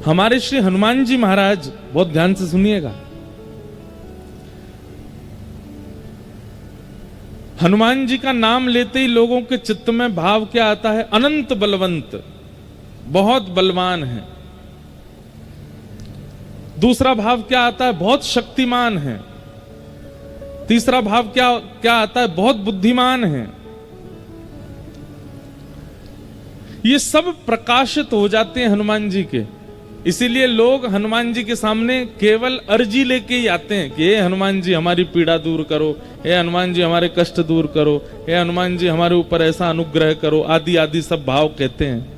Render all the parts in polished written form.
हमारे श्री हनुमान जी महाराज, बहुत ध्यान से सुनिएगा, हनुमान जी का नाम लेते ही लोगों के चित्त में भाव क्या आता है? अनंत बलवंत, बहुत बलवान है। दूसरा भाव क्या आता है? बहुत शक्तिमान है। तीसरा भाव क्या आता है? बहुत बुद्धिमान है। ये सब प्रकाशित हो जाते हैं हनुमान जी के। इसीलिए लोग हनुमान जी के सामने केवल अर्जी लेके ही आते हैं कि हे हनुमान जी हमारी पीड़ा दूर करो, हे हनुमान जी हमारे कष्ट दूर करो, हे हनुमान जी हमारे ऊपर ऐसा अनुग्रह करो, आदि आदि सब भाव कहते हैं।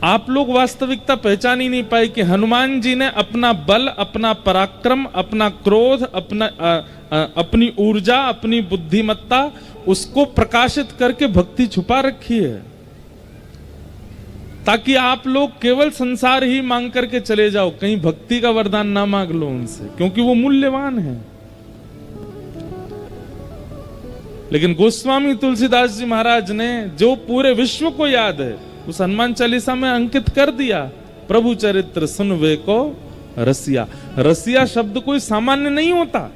आप लोग वास्तविकता पहचान ही नहीं पाए कि हनुमान जी ने अपना बल, अपना पराक्रम, अपना क्रोध, अपनी ऊर्जा, अपनी बुद्धिमत्ता, उसको प्रकाशित करके भक्ति छुपा रखी है, ताकि आप लोग केवल संसार ही मांग करके चले जाओ, कहीं भक्ति का वरदान ना मांग लो उनसे, क्योंकि वो मूल्यवान है। लेकिन गोस्वामी तुलसीदास जी महाराज ने जो पूरे विश्व को याद है, उस हनुमान चालीसा में अंकित कर दिया, प्रभु चरित्र सुनवे को रसिया। रसिया शब्द कोई सामान्य नहीं होता,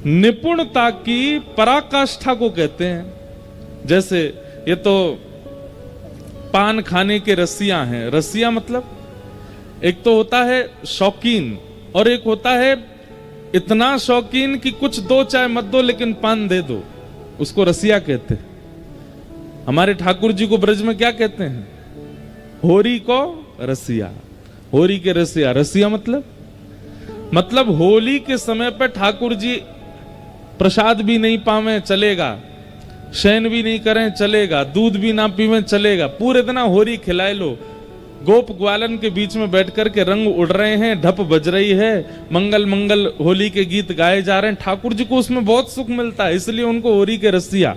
निपुणता की पराकाष्ठा को कहते हैं। जैसे ये तो पान खाने के रसिया हैं। रसिया मतलब एक तो होता है शौकीन, और एक होता है इतना शौकीन कि कुछ दो चाय मत दो लेकिन पान दे दो, उसको रसिया कहते हैं। हमारे ठाकुर जी को ब्रज में क्या कहते हैं? होरी को रसिया, होरी के रसिया। रसिया मतलब होली के समय पर ठाकुर जी प्रसाद भी नहीं पावे चलेगा, शयन भी नहीं करें चलेगा, दूध भी ना पीवें चलेगा, पूरे दिन होरी खिलाए लो। गोप ग्वालन के बीच में बैठ कर के रंग उड़ रहे हैं, ढप बज रही है, मंगल मंगल होली के गीत गाए जा रहे हैं। ठाकुर जी को उसमें बहुत सुख मिलता है, इसलिए उनको होरी के रसिया।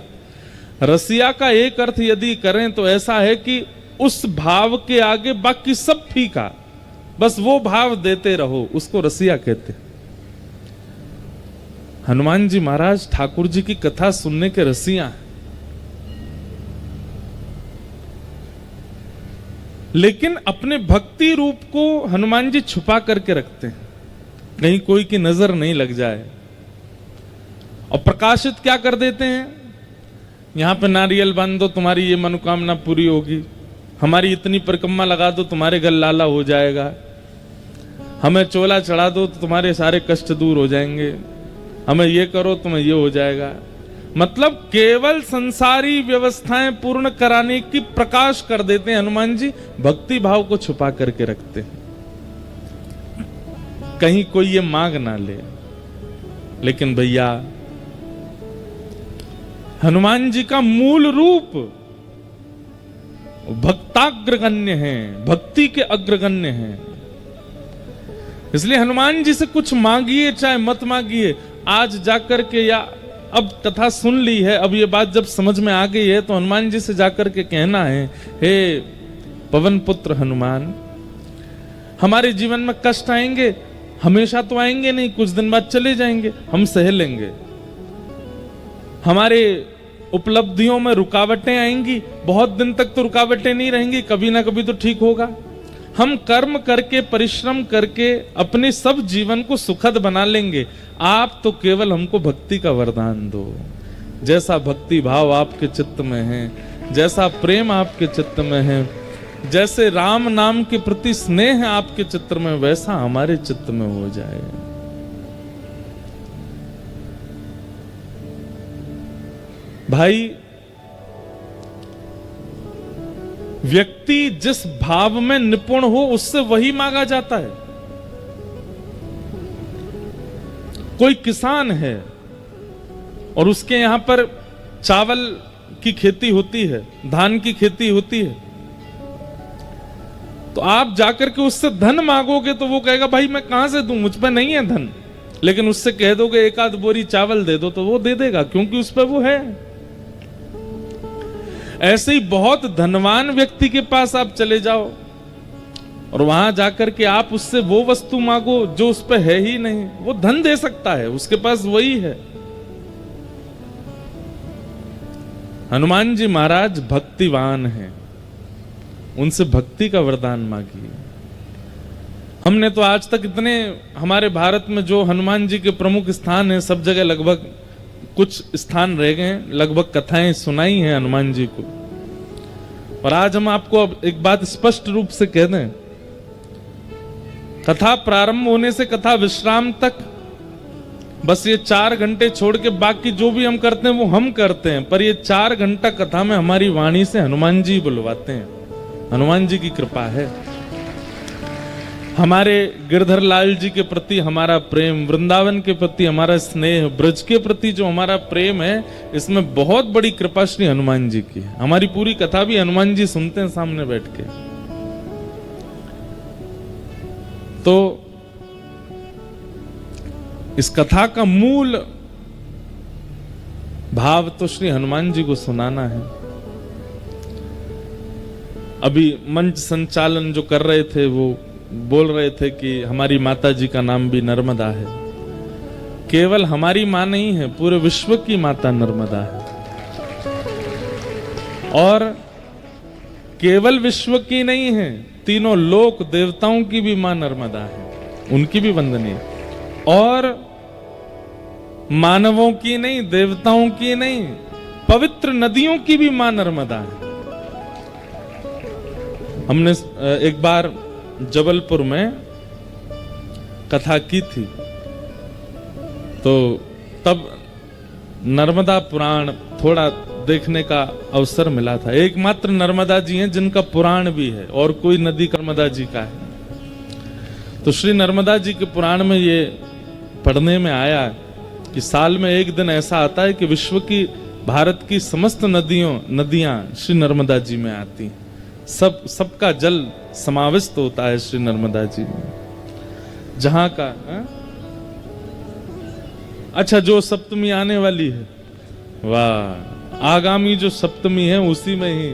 रसिया का एक अर्थ यदि करें तो ऐसा है कि उस भाव के आगे बाकी सब फीका, बस वो भाव देते रहो, उसको रसिया कहते। हनुमान जी महाराज ठाकुर जी की कथा सुनने के रसिया हैं। लेकिन अपने भक्ति रूप को हनुमान जी छुपा करके रखते हैं, कहीं कोई की नजर नहीं लग जाए, और प्रकाशित क्या कर देते हैं? यहां पे नारियल बांध दो तुम्हारी ये मनोकामना पूरी होगी, हमारी इतनी परिक्रमा लगा दो तुम्हारे घर लाला हो जाएगा, हमें चोला चढ़ा दो तो तुम्हारे सारे कष्ट दूर हो जाएंगे, हमें ये करो तुम्हें ये हो जाएगा। मतलब केवल संसारी व्यवस्थाएं पूर्ण कराने की प्रकाश कर देते हैं हनुमान जी, भक्ति भाव को छुपा करके रखते हैं, कहीं कोई ये मांग ना ले। लेकिन भैया हनुमान जी का मूल रूप भक्ताग्रगण्य है, भक्ति के अग्रगण्य है। इसलिए हनुमान जी से कुछ मांगिए चाहे मत मांगिए, आज जाकर के, या अब कथा सुन ली है, अब ये बात जब समझ में आ गई है, तो हनुमान जी से जाकर के कहना है, हे पवन पुत्र हनुमान, हमारे जीवन में कष्ट आएंगे, हमेशा तो आएंगे नहीं, कुछ दिन बाद चले जाएंगे, हम सह लेंगे। हमारे उपलब्धियों में रुकावटें आएंगी, बहुत दिन तक तो रुकावटें नहीं रहेंगी, कभी ना कभी तो ठीक होगा। हम कर्म करके, परिश्रम करके अपने सब जीवन को सुखद बना लेंगे। आप तो केवल हमको भक्ति का वरदान दो। जैसा भक्ति भाव आपके चित्त में है, जैसा प्रेम आपके चित्त में है, जैसे राम नाम के प्रति स्नेह आपके चित्त में, वैसा हमारे चित्त में हो जाए। भाई, व्यक्ति जिस भाव में निपुण हो उससे वही मांगा जाता है। कोई किसान है और उसके यहां पर चावल की खेती होती है, धान की खेती होती है, तो आप जाकर के उससे धन मांगोगे तो वो कहेगा भाई मैं कहां से दूं, मुझ पर नहीं है धन। लेकिन उससे कह दोगे एक आध बोरी चावल दे दो तो वो दे देगा, क्योंकि उस पर वो है। ऐसे ही बहुत धनवान व्यक्ति के पास आप चले जाओ और वहां जाकर के आप उससे वो वस्तु मांगो जो उस पर है ही नहीं, वो धन दे सकता है, उसके पास वही है। हनुमान जी महाराज भक्तिवान हैं, उनसे भक्ति का वरदान मांगिए। हमने तो आज तक इतने, हमारे भारत में जो हनुमान जी के प्रमुख स्थान हैं, सब जगह लगभग कुछ स्थान रह गए हैं, लगभग कथाएं सुनाई हैं हनुमान जी को। और आज हम आपको अब एक बात स्पष्ट रूप से कह दें, कथा प्रारंभ होने से कथा विश्राम तक बस ये 4 घंटे छोड़ के बाकी जो भी हम करते हैं वो हम करते हैं, पर ये 4 घंटा कथा में हमारी वाणी से हनुमान जी बुलवाते हैं। हनुमान जी की कृपा है। हमारे गिरधर लाल जी के प्रति हमारा प्रेम, वृंदावन के प्रति हमारा स्नेह, ब्रज के प्रति जो हमारा प्रेम है, इसमें बहुत बड़ी कृपा श्री हनुमान जी की है। हमारी पूरी कथा भी हनुमान जी सुनते हैं सामने बैठ के। तो इस कथा का मूल भाव तो श्री हनुमान जी को सुनाना है। अभी मंच संचालन जो कर रहे थे वो बोल रहे थे कि हमारी माता जी का नाम भी नर्मदा है। केवल हमारी मां नहीं है, पूरे विश्व की माता नर्मदा है। और केवल विश्व की नहीं है, तीनों लोक देवताओं की भी मां नर्मदा है, उनकी भी वंदनीय। और मानवों की नहीं, देवताओं की नहीं, पवित्र नदियों की भी मां नर्मदा है। हमने एक बार जबलपुर में कथा की थी, तो तब नर्मदा पुराण थोड़ा देखने का अवसर मिला था। एकमात्र नर्मदा जी हैं जिनका पुराण भी है, और कोई नदी नर्मदा जी का है। तो श्री नर्मदा जी के पुराण में ये पढ़ने में आया कि साल में एक दिन ऐसा आता है कि विश्व की, भारत की समस्त नदियां श्री नर्मदा जी में आती हैं। सबका जल समाविष्ट होता है श्री नर्मदा जी में। जहां का अच्छा, जो सप्तमी आने वाली है, वाह, आगामी जो सप्तमी है उसी में ही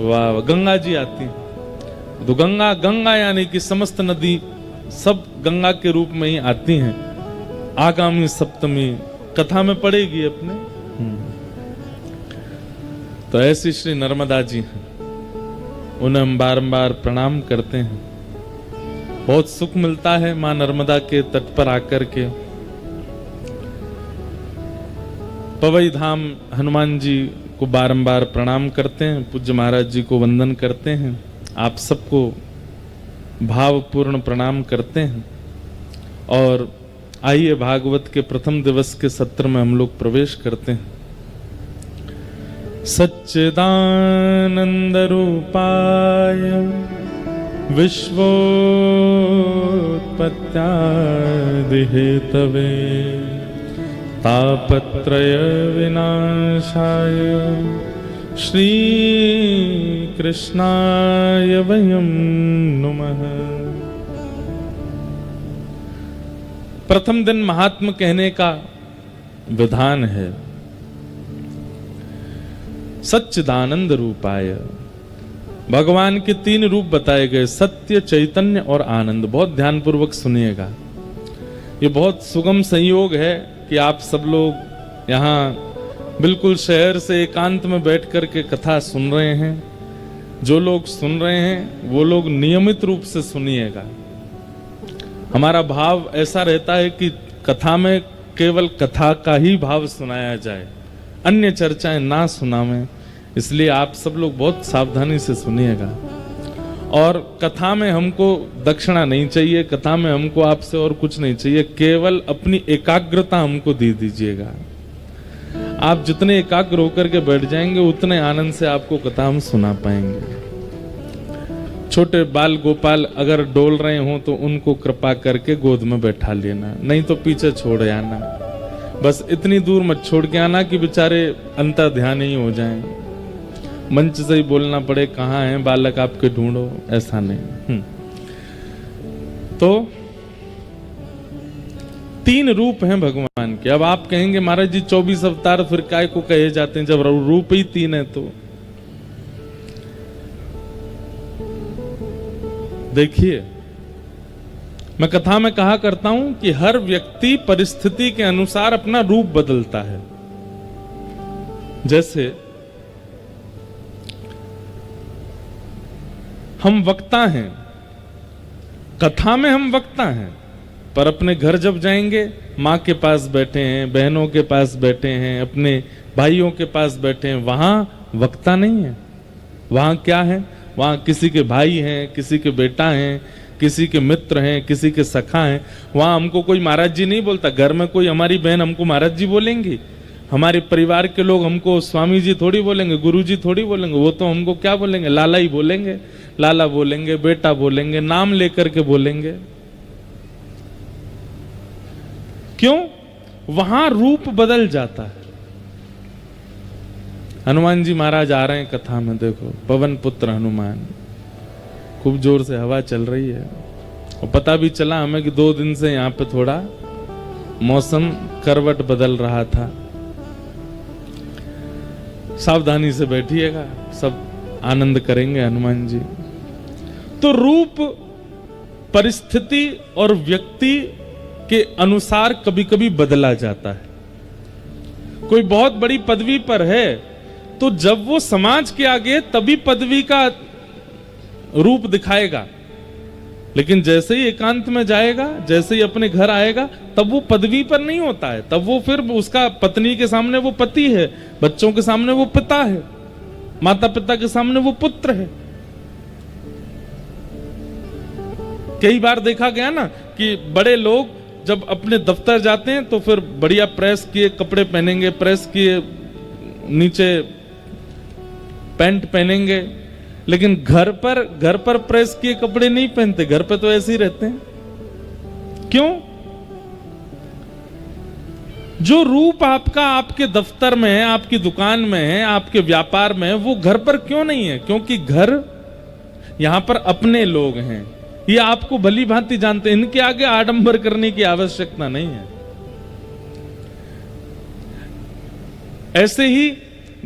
वाह गंगा जी आती है। तो गंगा यानी कि समस्त नदी सब गंगा के रूप में ही आती हैं। आगामी सप्तमी कथा में पड़ेगी अपने। तो ऐसी श्री नर्मदा जी हैं, उन्हें हम बारंबार प्रणाम करते हैं। बहुत सुख मिलता है मां नर्मदा के तट पर आकर के। पवई धाम हनुमान जी को बारंबार प्रणाम करते हैं, पूज्य महाराज जी को वंदन करते हैं, आप सबको भावपूर्ण प्रणाम करते हैं। और आइए भागवत के प्रथम दिवस के सत्र में हम लोग प्रवेश करते हैं। सच्चिदानंद रूपाय विश्वोत्पत्त्यादि हेतवे तापत्रय विनाशाय श्री कृष्णाय वयं नुमः। प्रथम दिन महात्म कहने का विधान है। सच्चिदानंद रूपाय, भगवान के 3 रूप बताए गए, सत्य, चैतन्य और आनंद। बहुत ध्यानपूर्वक सुनिएगा, ये बहुत सुगम संयोग है कि आप सब लोग यहाँ बिल्कुल शहर से एकांत में बैठ कर के कथा सुन रहे हैं। जो लोग सुन रहे हैं वो लोग नियमित रूप से सुनिएगा। हमारा भाव ऐसा रहता है कि कथा में केवल कथा का ही भाव सुनाया जाए, अन्य चर्चाएं ना सुनावें। इसलिए आप सब लोग बहुत सावधानी से सुनिएगा। और कथा में हमको दक्षिणा नहीं चाहिए, कथा में हमको आपसे और कुछ नहीं चाहिए, केवल अपनी एकाग्रता हमको दे दीजिएगा। आप जितने एकाग्र होकर के बैठ जाएंगे उतने आनंद से आपको कथा हम सुना पाएंगे। छोटे बाल गोपाल अगर डोल रहे हो तो उनको कृपा करके गोद में बैठा लेना, नहीं तो पीछे छोड़ आना। बस इतनी दूर मत छोड़ के आना कि बेचारे अंतर ध्यान ही हो जाएं, मंच से ही बोलना पड़े कहाँ हैं बालक आपके ढूंढो, ऐसा नहीं। तो 3 रूप हैं भगवान के। अब आप कहेंगे महाराज जी 24 अवतार फिर काय को कहे जाते हैं जब रूप ही 3 है। तो देखिए, मैं कथा में कहा करता हूं कि हर व्यक्ति परिस्थिति के अनुसार अपना रूप बदलता है। जैसे हम वक्ता हैं, कथा में हम वक्ता हैं, पर अपने घर जब जाएंगे माँ के पास बैठे हैं, बहनों के पास बैठे हैं, अपने भाइयों के पास बैठे हैं, वहां वक्ता नहीं है। वहां क्या है? वहां किसी के भाई हैं, किसी के बेटा हैं, किसी के मित्र हैं, किसी के सखा हैं। वहां हमको कोई महाराज जी नहीं बोलता। घर में कोई हमारी बहन हमको महाराज जी बोलेंगी, हमारे परिवार के लोग हमको स्वामी जी थोड़ी बोलेंगे, गुरु जी थोड़ी बोलेंगे। वो तो हमको क्या बोलेंगे? लाला ही बोलेंगे, लाला बोलेंगे, बेटा बोलेंगे, नाम लेकर के बोलेंगे। क्यों? वहां रूप बदल जाता है। हनुमान जी महाराज आ रहे हैं कथा में, देखो पवन पुत्र हनुमान, खूब जोर से हवा चल रही है और पता भी चला हमें कि 2 दिन से यहाँ पे थोड़ा मौसम करवट बदल रहा था। सावधानी से बैठिएगा, सब आनंद करेंगे हनुमान जी। तो रूप परिस्थिति और व्यक्ति के अनुसार कभी कभी बदला जाता है। कोई बहुत बड़ी पदवी पर है तो जब वो समाज के आगे तभी पदवी का रूप दिखाएगा, लेकिन जैसे ही एकांत में जाएगा, जैसे ही अपने घर आएगा, तब वो पदवी पर नहीं होता है। तब वो फिर उसका पत्नी के सामने वो पति है, बच्चों के सामने वो पिता है, माता पिता के सामने वो पुत्र है। कई बार देखा गया ना कि बड़े लोग जब अपने दफ्तर जाते हैं तो फिर बढ़िया प्रेस किए कपड़े पहनेंगे, प्रेस किए नीचे पैंट पहनेंगे, लेकिन घर पर प्रेस किए कपड़े नहीं पहनते। घर पे तो ऐसे ही रहते हैं। क्यों? जो रूप आपका आपके दफ्तर में है, आपकी दुकान में है, आपके व्यापार में है, वो घर पर क्यों नहीं है? क्योंकि घर यहां पर अपने लोग हैं, ये आपको भली भांति जानते हैं। इनके आगे आडंबर करने की आवश्यकता नहीं है। ऐसे ही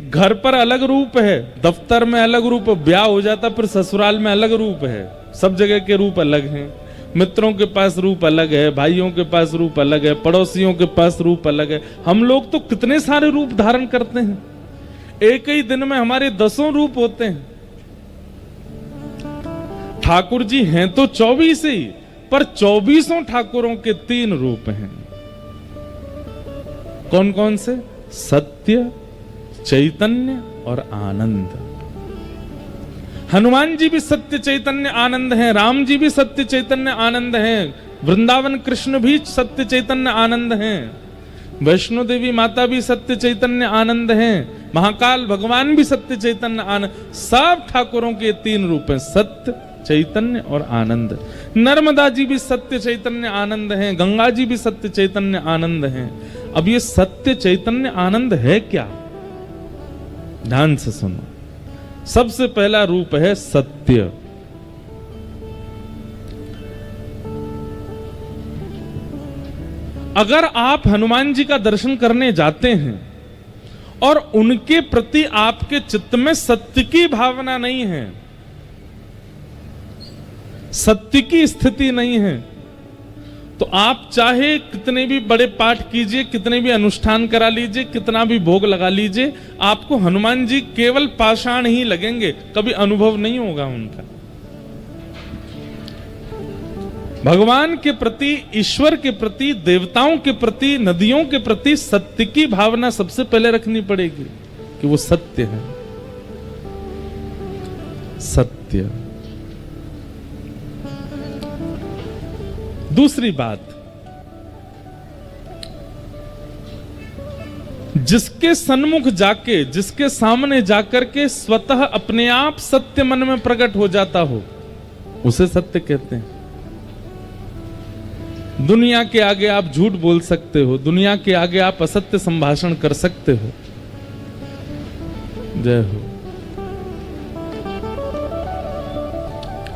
घर पर अलग रूप है, दफ्तर में अलग रूप है, ब्याह हो जाता फिर ससुराल में अलग रूप है। सब जगह के रूप अलग हैं। मित्रों के पास रूप अलग है, भाइयों के पास रूप अलग है, पड़ोसियों के पास रूप अलग है। हम लोग तो कितने सारे रूप धारण करते हैं। एक ही दिन में हमारे 10 रूप होते हैं। ठाकुर जी हैं तो 24 ही, पर 24 ठाकुरों के 3 रूप हैं। कौन कौन से? सत्य, चैतन्य और आनंद। हनुमान जी भी सत्य चैतन्य आनंद हैं, राम जी भी सत्य चैतन्य आनंद हैं, वृंदावन कृष्ण भी सत्य चैतन्य आनंद हैं, वैष्णो देवी माता भी सत्य चैतन्य आनंद हैं, महाकाल भगवान भी सत्य चैतन्य आनंद। सब ठाकुरों के 3 रूप हैं, सत्य, चैतन्य और आनंद। नर्मदा जी भी सत्य चैतन्य आनंद हैं, गंगा जी भी सत्य चैतन्य आनंद हैं। अब ये सत्य चैतन्य आनंद है क्या? ध्यान से सुनो। सबसे पहला रूप है सत्य। अगर आप हनुमान जी का दर्शन करने जाते हैं और उनके प्रति आपके चित्त में सत्य की भावना नहीं है, सत्य की स्थिति नहीं है, तो आप चाहे कितने भी बड़े पाठ कीजिए, कितने भी अनुष्ठान करा लीजिए, कितना भी भोग लगा लीजिए, आपको हनुमान जी केवल पाषाण ही लगेंगे, कभी अनुभव नहीं होगा उनका। भगवान के प्रति, ईश्वर के प्रति, देवताओं के प्रति, नदियों के प्रति सत्य की भावना सबसे पहले रखनी पड़ेगी कि वो सत्य है। सत्य। दूसरी बात, जिसके सन्मुख जाके, जिसके सामने जाकर के स्वतः अपने आप सत्य मन में प्रकट हो जाता हो, उसे सत्य कहते हैं। दुनिया के आगे आप झूठ बोल सकते हो, दुनिया के आगे आप असत्य संभाषण कर सकते हो। जय हो।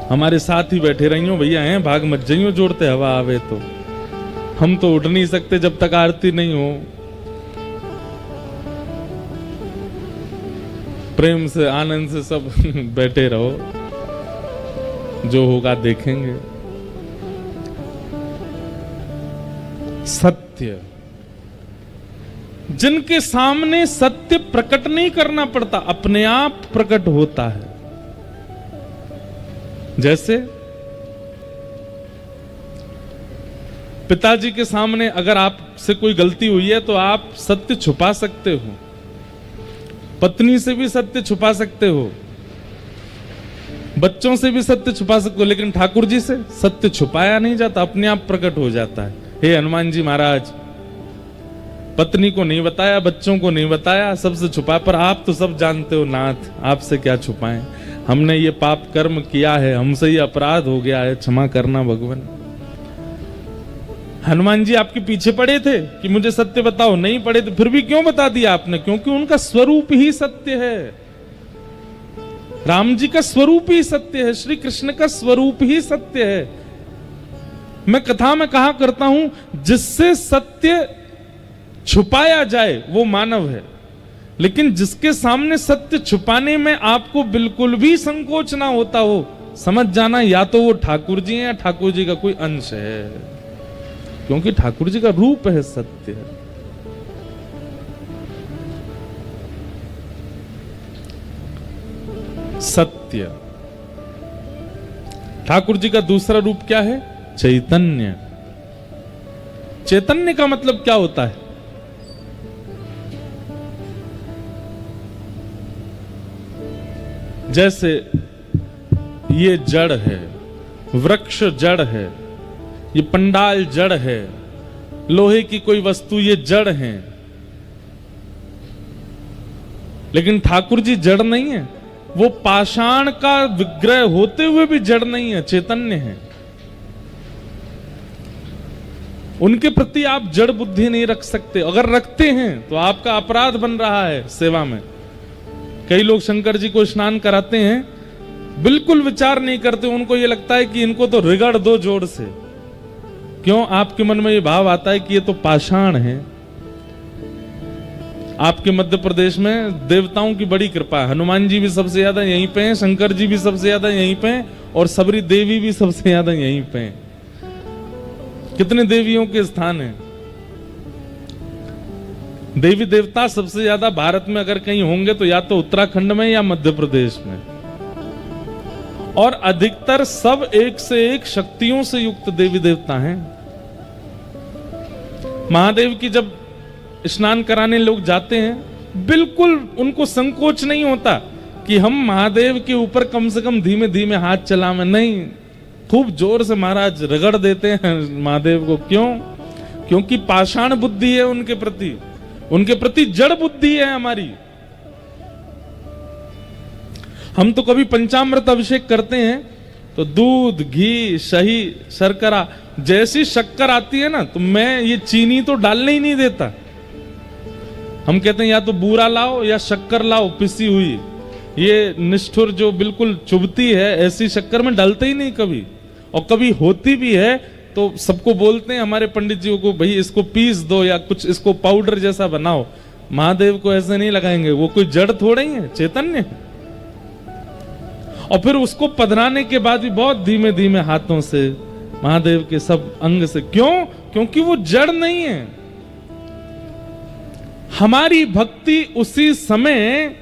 हमारे साथ ही बैठे रहियो भैया, हैं भाग मत जाइयो, जोड़ते हवा आवे तो। हम तो उठ नहीं सकते जब तक आरती नहीं हो। प्रेम से, आनंद से सब बैठे रहो, जो होगा देखेंगे। सत्य, जिनके सामने सत्य प्रकट नहीं करना पड़ता, अपने आप प्रकट होता है। जैसे पिताजी के सामने अगर आपसे कोई गलती हुई है तो आप सत्य छुपा सकते हो, पत्नी से भी सत्य छुपा सकते हो, बच्चों से भी सत्य छुपा सकते हो, लेकिन ठाकुर जी से सत्य छुपाया नहीं जाता, अपने आप प्रकट हो जाता है। हे हनुमान जी महाराज, पत्नी को नहीं बताया, बच्चों को नहीं बताया, सबसे छुपा, पर आप तो सब जानते हो नाथ, आपसे क्या छुपाएं, हमने ये पाप कर्म किया है, हमसे ये अपराध हो गया है, क्षमा करना भगवान। हनुमान जी आपके पीछे पड़े थे कि मुझे सत्य बताओ, नहीं पड़े थे, फिर भी क्यों बता दिया आपने? क्योंकि उनका स्वरूप ही सत्य है। राम जी का स्वरूप ही सत्य है, श्री कृष्ण का स्वरूप ही सत्य है। मैं कथा में कहा करता हूं, जिससे सत्य छुपाया जाए वो मानव है, लेकिन जिसके सामने सत्य छुपाने में आपको बिल्कुल भी संकोच ना होता हो, समझ जाना या तो वो ठाकुर जी हैं या ठाकुर जी का कोई अंश है, क्योंकि ठाकुर जी का रूप है सत्य। सत्य। ठाकुर जी का दूसरा रूप क्या है? चैतन्य। चैतन्य का मतलब क्या होता है? जैसे ये जड़ है, वृक्ष जड़ है, ये पंडाल जड़ है, लोहे की कोई वस्तु ये जड़ है, लेकिन ठाकुर जी जड़ नहीं है। वो पाषाण का विग्रह होते हुए भी जड़ नहीं है, चैतन्य है। उनके प्रति आप जड़ बुद्धि नहीं रख सकते, अगर रखते हैं तो आपका अपराध बन रहा है सेवा में। कई लोग शंकर जी को स्नान कराते हैं, बिल्कुल विचार नहीं करते, उनको ये लगता है कि इनको तो रिगड़ दो जोर से। क्यों? आपके मन में ये भाव आता है कि ये तो पाषाण है। आपके मध्य प्रदेश में देवताओं की बड़ी कृपा है, हनुमान जी भी सबसे ज्यादा यहीं पे हैं, शंकर जी भी सबसे ज्यादा यहीं पे हैं, और सबरी देवी भी सबसे ज्यादा यहीं पे हैं। कितने देवियों के स्थान हैं? देवी देवता सबसे ज्यादा भारत में अगर कहीं होंगे तो या तो उत्तराखंड में या मध्य प्रदेश में, और अधिकतर सब एक से एक शक्तियों से युक्त देवी देवता हैं। महादेव की जब स्नान कराने लोग जाते हैं, बिल्कुल उनको संकोच नहीं होता कि हम महादेव के ऊपर कम से कम धीमे धीमे हाथ चलाएं, नहीं, खूब जोर से महाराज रगड़ देते हैं महादेव को। क्यों? क्योंकि पाषाण बुद्धि है उनके प्रति, उनके प्रति जड़ बुद्धि है हमारी। हम तो कभी पंचामृत अभिषेक करते हैं तो दूध, घी, शही, शर्करा, जैसी शक्कर आती है ना, तो मैं ये चीनी तो डालने ही नहीं देता। हम कहते हैं या तो बूरा लाओ या शक्कर लाओ पिसी हुई, ये निष्ठुर जो बिल्कुल चुभती है, ऐसी शक्कर में डालते ही नहीं कभी। और कभी होती भी है तो सबको बोलते हैं हमारे पंडित जी को, भाई इसको पीस दो या कुछ इसको पाउडर जैसा बनाओ। महादेव को ऐसे नहीं लगाएंगे, वो कोई जड़ थोड़े ही है, चैतन्य है। और फिर उसको पधराने के बाद भी बहुत धीमे धीमे हाथों से महादेव के सब अंग से। क्यों? क्योंकि वो जड़ नहीं है। हमारी भक्ति उसी समय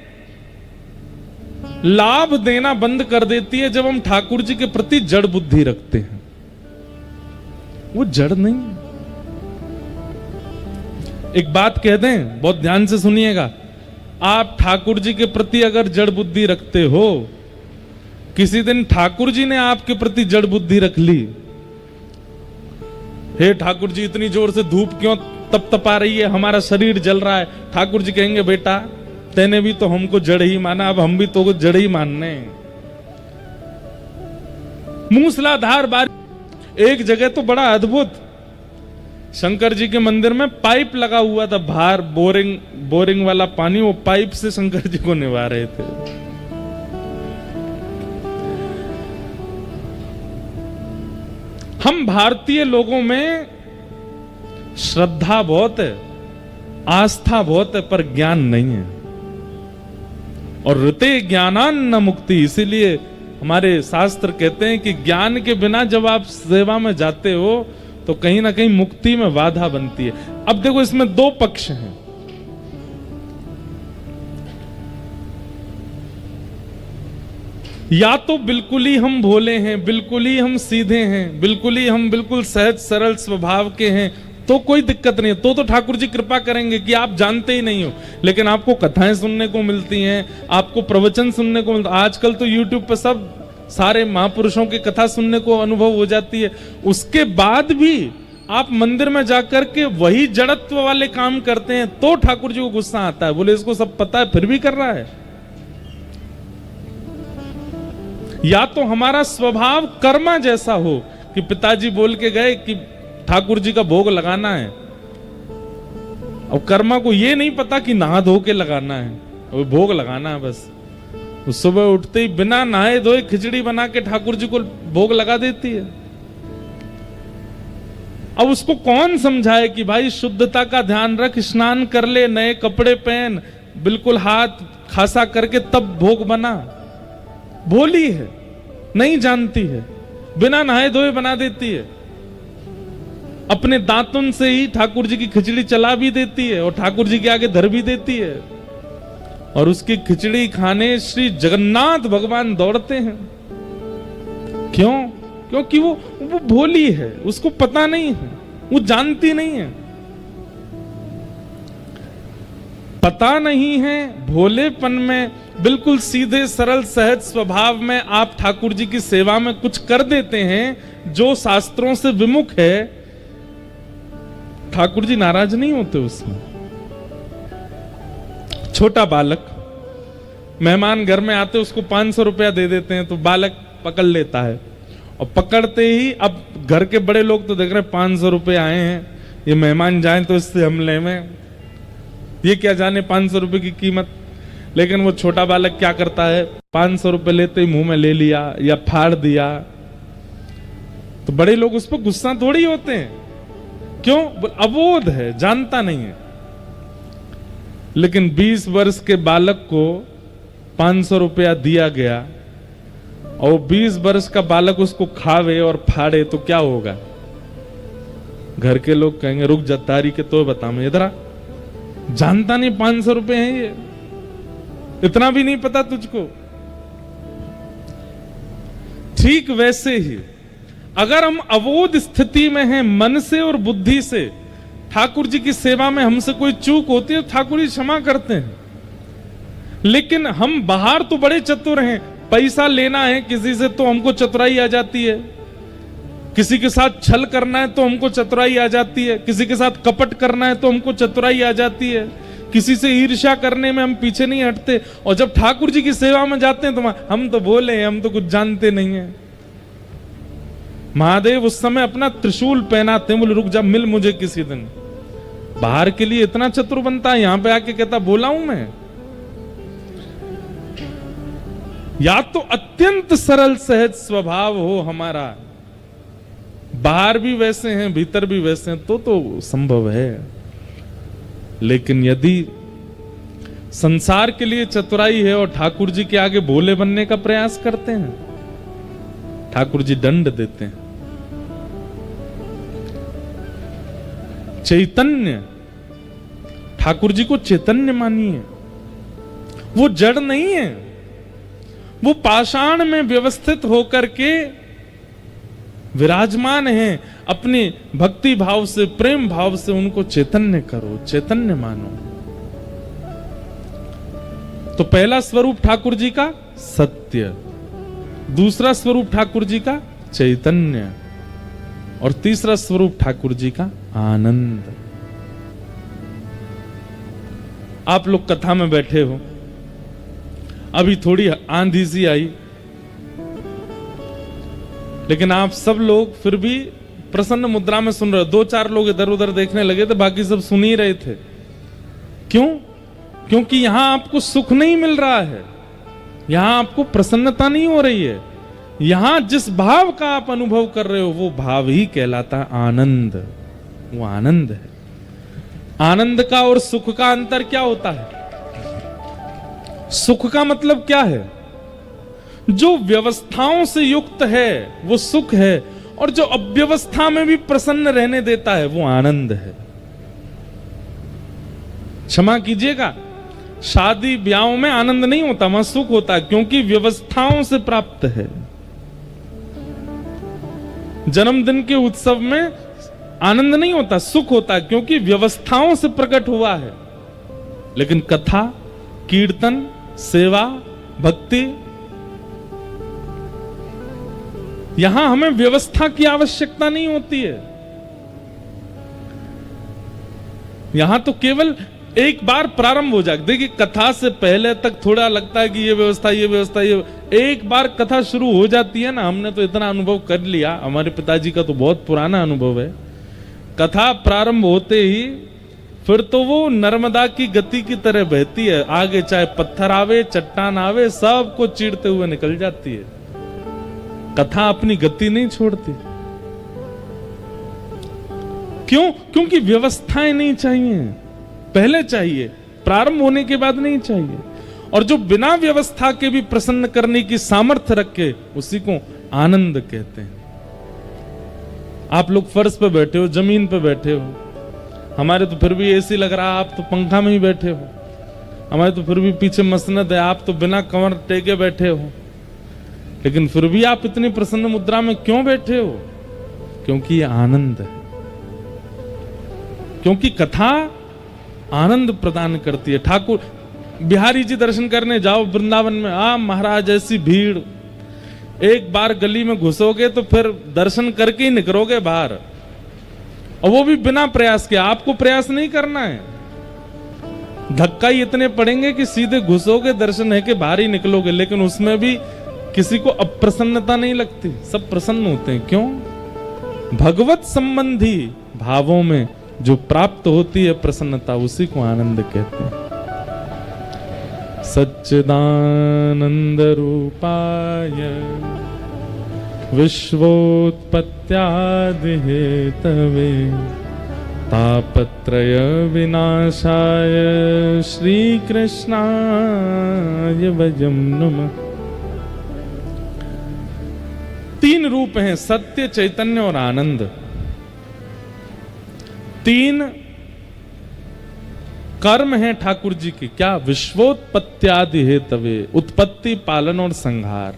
लाभ देना बंद कर देती है जब हम ठाकुर जी के प्रति जड़ बुद्धि रखते हैं। वो जड़ नहीं। एक बात कह दें, बहुत ध्यान से सुनिएगा, आप ठाकुर जी के प्रति अगर जड़ बुद्धि रखते हो, किसी दिन ठाकुर जी ने आपके प्रति जड़ बुद्धि रख ली, हे ठाकुर जी इतनी जोर से धूप क्यों तपतपा रही है, हमारा शरीर जल रहा है। ठाकुर जी कहेंगे बेटा तेने भी तो हमको जड़ ही माना, अब हम भी तो जड़ ही मानने। मूसलाधार बारिश। एक जगह तो बड़ा अद्भुत, शंकर जी के मंदिर में पाइप लगा हुआ था, बाहर बोरिंग वाला पानी, वो पाइप से शंकर जी को निभा रहे थे। हम भारतीय लोगों में श्रद्धा बहुत है, आस्था बहुत है, पर ज्ञान नहीं है। और ऋते ज्ञानान न मुक्ति, इसीलिए हमारे शास्त्र कहते हैं कि ज्ञान के बिना जब आप सेवा में जाते हो तो कहीं ना कहीं मुक्ति में बाधा बनती है। अब देखो इसमें दो पक्ष हैं। या तो बिल्कुल ही हम भोले हैं, बिल्कुल ही हम सीधे हैं, बिल्कुल सहज सरल स्वभाव के हैं, तो कोई दिक्कत नहीं है, तो ठाकुर जी कृपा करेंगे कि आप जानते ही नहीं हो। लेकिन आपको कथाएं सुनने को मिलती हैं, आपको प्रवचन सुनने को मिलता, आजकल तो यूट्यूब पर सब सारे महापुरुषों की कथा सुनने को अनुभव हो जाती है, उसके बाद भी आप मंदिर में जाकर के वही जड़त्व वाले काम करते हैं तो ठाकुर जी को गुस्सा आता है। बोले इसको सब पता है फिर भी कर रहा है। या तो हमारा स्वभाव कर्मा जैसा हो कि पिताजी बोल के गए कि ठाकुर जी का भोग लगाना है, और कर्मा को ये नहीं पता कि नहा धो के लगाना है, और भोग लगाना है बस। उस सुबह उठते ही बिना नहाए धोए खिचड़ी बना के ठाकुर जी को भोग लगा देती है। अब उसको कौन समझाए कि भाई शुद्धता का ध्यान रख, स्नान कर ले, नए कपड़े पहन, बिल्कुल हाथ खासा करके तब भोग बना। भोली है, नहीं जानती है, बिना नहाए धोए बना देती है, अपने दांतुन से ही ठाकुर जी की खिचड़ी चला भी देती है और ठाकुर जी के आगे धर भी देती है, और उसकी खिचड़ी खाने श्री जगन्नाथ भगवान दौड़ते हैं। क्यों? क्योंकि वो भोली है, उसको पता नहीं है, वो जानती नहीं है। पता नहीं है, भोलेपन में, बिल्कुल सीधे सरल सहज स्वभाव में आप ठाकुर जी की सेवा में कुछ कर देते हैं जो शास्त्रों से विमुख है, ठाकुर जी नाराज नहीं होते उसमें। छोटा बालक, मेहमान घर में आते उसको 500 रुपया दे देते हैं तो बालक पकड़ लेता है, और पकड़ते ही अब घर के बड़े लोग तो देख रहे हैं 500 रुपए आए हैं, ये मेहमान जाएं तो इससे हम ले में, ये क्या जाने 500 रुपए की कीमत। लेकिन वो छोटा बालक क्या करता है, 500 रुपए लेते ही मुंह में ले लिया या फाड़ दिया, तो बड़े लोग उस पर गुस्सा थोड़ी होते हैं। क्यों? अबोध है, जानता नहीं है। लेकिन 20 वर्ष के बालक को 500 रुपया दिया गया और 20 वर्ष का बालक उसको खावे और फाड़े तो क्या होगा? घर के लोग कहेंगे रुक जा तारी के तो बता, मैं इधर आ, जानता नहीं 500 रुपए हैं ये, इतना भी नहीं पता तुझको। ठीक वैसे ही अगर हम अबोध स्थिति में हैं मन से और बुद्धि से, ठाकुर जी की सेवा में हमसे कोई चूक होती है ठाकुर जी क्षमा करते हैं। लेकिन हम बाहर तो बड़े चतुर हैं, पैसा लेना है किसी से तो हमको चतुराई आ जाती है, किसी के साथ छल करना है तो हमको चतुराई आ जाती है, किसी के साथ कपट करना है तो हमको चतुराई आ जाती है, किसी से ईर्ष्या करने में हम पीछे नहीं हटते। और जब ठाकुर जी की सेवा में जाते हैं तो हम तो बोले हैं, हम तो कुछ जानते नहीं है। महादेव उस समय अपना त्रिशूल पहनाते हैं, बोले रुक जा मिल मुझे किसी दिन। बाहर के लिए इतना चतुर बनता है, यहां पे आके कहता बोला हूं मैं। या तो अत्यंत सरल सहज स्वभाव हो हमारा, बाहर भी वैसे हैं भीतर भी वैसे हैं, तो संभव है। लेकिन यदि संसार के लिए चतुराई है और ठाकुर जी के आगे भोले बनने का प्रयास करते हैं, ठाकुर जी दंड देते हैं। चैतन्य, ठाकुर जी को चैतन्य मानिए, वो जड़ नहीं है, वो पाषाण में व्यवस्थित होकर के विराजमान हैं। अपने भक्ति भाव से प्रेम भाव से उनको चैतन्य करो, चैतन्य मानो। तो पहला स्वरूप ठाकुर जी का सत्य, दूसरा स्वरूप ठाकुर जी का चैतन्य, और तीसरा स्वरूप ठाकुर जी का आनंद। आप लोग कथा में बैठे हो, अभी थोड़ी आंधी सी आई, लेकिन आप सब लोग फिर भी प्रसन्न मुद्रा में सुन रहे हो। 2-4 लोग इधर उधर देखने लगे थे, बाकी सब सुन ही रहे थे। क्यों? क्योंकि यहां आपको सुख नहीं मिल रहा है, यहां आपको प्रसन्नता नहीं हो रही है। यहां जिस भाव का आप अनुभव कर रहे हो वो भाव ही कहलाता है आनंद। वो आनंद है। आनंद का और सुख का अंतर क्या होता है? सुख का मतलब क्या है? जो व्यवस्थाओं से युक्त है वो सुख है, और जो अव्यवस्था में भी प्रसन्न रहने देता है वो आनंद है। क्षमा कीजिएगा, शादी ब्याहों में आनंद नहीं होता, वहां सुख होता है, क्योंकि व्यवस्थाओं से प्राप्त है। जन्मदिन के उत्सव में आनंद नहीं होता, सुख होता, क्योंकि व्यवस्थाओं से प्रकट हुआ है। लेकिन कथा, कीर्तन, सेवा, भक्ति, यहां हमें व्यवस्था की आवश्यकता नहीं होती है। यहां तो केवल एक बार प्रारंभ हो जाए। देखिए, कथा से पहले तक थोड़ा लगता है कि ये व्यवस्था, ये व्यवस्था, ये एक बार कथा शुरू हो जाती है ना, हमने तो इतना अनुभव कर लिया, हमारे पिताजी का तो बहुत पुराना अनुभव है। कथा प्रारंभ होते ही फिर तो वो नर्मदा की गति की तरह बहती है, आगे चाहे पत्थर आवे, चट्टान आवे, सबको चीरते हुए निकल जाती है। कथा अपनी गति नहीं छोड़ती। क्यों? क्योंकि व्यवस्थाएं नहीं चाहिए, पहले चाहिए, प्रारंभ होने के बाद नहीं चाहिए। और जो बिना व्यवस्था के भी प्रसन्न करने की सामर्थ्य रखे, उसी को आनंद कहते हैं। आप लोग फर्श पे बैठे हो, जमीन पे बैठे हो, हमारे तो फिर भी एसी लग रहा है, आप तो पंखा में ही बैठे हो। हमारे तो फिर भी पीछे मसनद है, आप तो बिना कमर टेके बैठे हो। लेकिन फिर भी आप इतनी प्रसन्न मुद्रा में क्यों बैठे हो? क्योंकि ये आनंद है, क्योंकि कथा आनंद प्रदान करती है। ठाकुर बिहारी जी दर्शन करने जाओ वृंदावन में, महाराज ऐसी भीड़, एक बार गली में घुसोगे तो फिर दर्शन करके ही निकलोगे बाहर, और वो भी बिना प्रयास के। आपको प्रयास नहीं करना है, धक्का ही इतने पड़ेंगे कि सीधे घुसोगे, दर्शन है कि बाहर ही निकलोगे। लेकिन उसमें भी किसी को अप्रसन्नता नहीं लगती, सब प्रसन्न होते हैं। क्यों? भगवत संबंधी भावों में जो प्राप्त होती है प्रसन्नता, उसी को आनंद कहते हैं। सच्चिदानंद रूपाय विश्वोत्पत्त्यादि हेतवे तापत्रय विनाशाय श्री कृष्णाय वयं नमः। तीन रूप हैं, सत्य, चैतन्य और आनंद। तीन कर्म हैं ठाकुर जी की। क्या? विश्वोत्पत्त्यादि हेतवे, उत्पत्ति, पालन और संहार।